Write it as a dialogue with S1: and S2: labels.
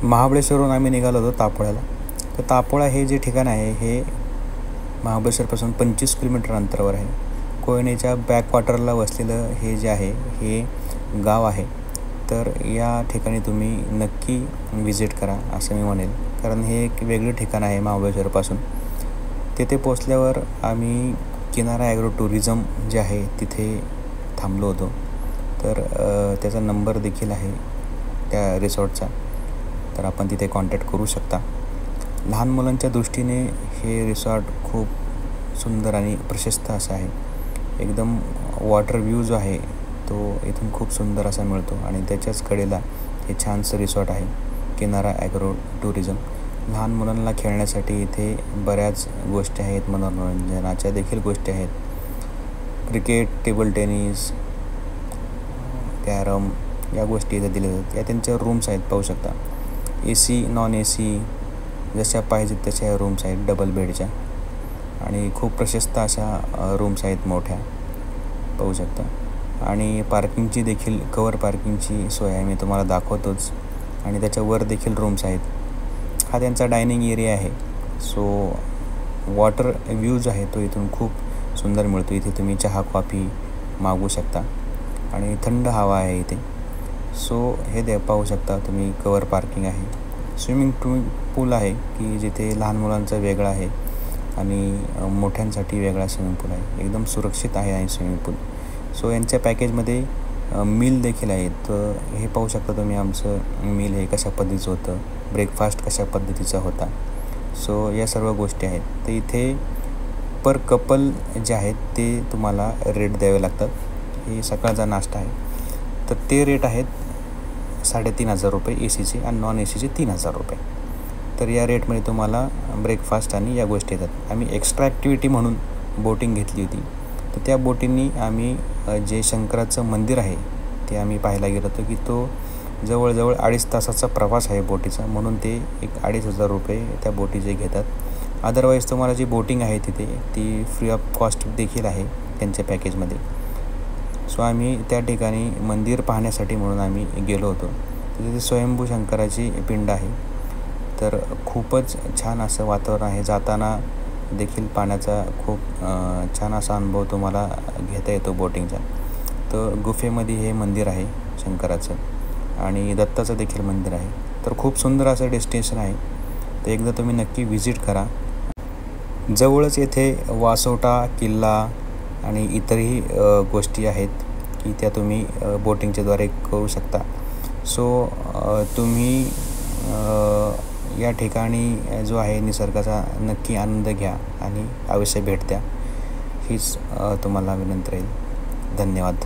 S1: महाबळेश्वरहून आम्ही निघालो होतो तापोळ्याला. तर तापोळा हे जे ठिकाण आहे हे महाबळेश्वरपासून 25 किलोमीटर अंतरावर आहे. कोयनेच्या बॅकवॉटरला वसलेलं हे जे आहे हे गाव आहे. तर या ठिकाणी तुम्ही नक्की विजिट करा असं मी म्हणेल, कारण हे एक वेगळं ठिकाण आहे महाबळेश्वरपासून. तिथे पोचल्यावर आम्ही किनारा ॲग्रो टुरिझम जे आहे तिथे थांबलो होतो. तर त्याचा नंबर देखील आहे त्या रिसॉर्टचा, तर आपण तिथे कॉन्टॅक्ट करू शकता. लहान मुलांच्या दृष्टीने हे रिसॉर्ट खूप सुंदर आणि प्रशस्त असं आहे. एकदम वॉटर व्ह्यू जो आहे तो इथून खूप सुंदर असा मिळतो आणि त्याच्याच कडेला हे छानसं रिसॉर्ट आहे किनारा ॲग्रो टुरिझम. लहान मुलांना खेळण्यासाठी इथे बऱ्याच गोष्टी आहेत, मनोरंजनाच्या देखील गोष्टी आहेत. क्रिकेट, टेबल टेनिस, कॅरम या गोष्टी इथे दिल्या जातात. या त्यांच्या रूम्स आहेत, पाहू शकता. AC, नॉन AC जशा पाहिजेत तशा या रूम्स आहेत डबल बेडच्या, आणि खूप प्रशस्त अशा रूम्स आहेत मोठ्या, पाहू शकता. आणि पार्किंगची देखील कवर पार्किंगची सोय आहे, मी तुम्हाला दाखवतोच. आणि त्याच्यावर देखील रूम्स आहेत. हा त्यांचा डायनिंग एरिया आहे. सो वॉटर व्ह्यू जो आहे तो इथून खूप सुंदर मिळतो. इथे तुम्ही चहा कॉफी मागवू शकता आणि थंड हवा आहे इथे. सो हे पाहू शकता तुम्ही, कवर पार्किंग आहे. स्विमिंग पूल आहे की जिथे लहान मुलांचा वेगळा आहे आणि मोठ्यांसाठी वेगळा स्विमिंग पूल आहे. एकदम सुरक्षित आहे आणि स्विमिंग पूल. सो यांच्या पॅकेजमध्ये मील देखील आहे. तर हे पाहू शकता तुम्ही, आमचं मील हे कशा पद्धतीचं होतं, ब्रेकफास्ट कशा पद्धतीचा होता. सो या सर्व गोष्टी आहेत. तर इथे पर कपल जे आहेत ते तुम्हाला रेट द्यावे लागतात. हे सकाळचा नाश्ता आहे, तर ते रेट आहेत 3,500 रुपये ACचे आणि नॉन ACचे 3,000 रुपये. तर या रेटमध्ये तुम्हाला ब्रेकफास्ट आणि या गोष्टी येतात. आम्ही एक्स्ट्रा ॲक्टिव्हिटी म्हणून बोटिंग घेतली होती. तर त्या बोटींनी आम्ही जे शंकराचं मंदिर आहे ते आम्ही पाहायला गेलो होतो की तो जवळजवळ 2.5 तासाचा प्रवास आहे बोटीचा, म्हणून ते 2,500 रुपये त्या बोटीचे घेतात. अदरवाईज तुम्हाला जी बोटिंग आहे तिथे ती फ्री ऑफ कॉस्ट देखील आहे त्यांच्या पॅकेजमध्ये. सो आम्ही त्या ठिकाणी मंदिर पाहण्यासाठी म्हणून आम्ही गेलो होतो. तिथे स्वयंभू शंकराची पिंड आहे. तर खूपच छान असं वातावरण आहे. जाताना देखील पाण्याचा खूप छान असा अनुभव तुम्हाला घेता येतो बोटिंगचा. तर गुफेमध्ये हे मंदिर आहे शंकराचं, आणि दत्ताचं देखील मंदिर आहे. तर खूप सुंदर असं डेस्टिनेशन आहे. तर एकदा तुम्ही नक्की व्हिजिट करा. जवळच येथे वासोटा किल्ला आणि इतरही गोष्टी आहेत की त्या तुम्ही बोटिंगच्याद्वारे करू शकता. सो तुम्ही या ठिकाणी जो आहे निसर्गाचा नक्की आनंद घ्या आणि अवश्य भेट द्या, हीच तुम्हाला विनंती राहील. धन्यवाद.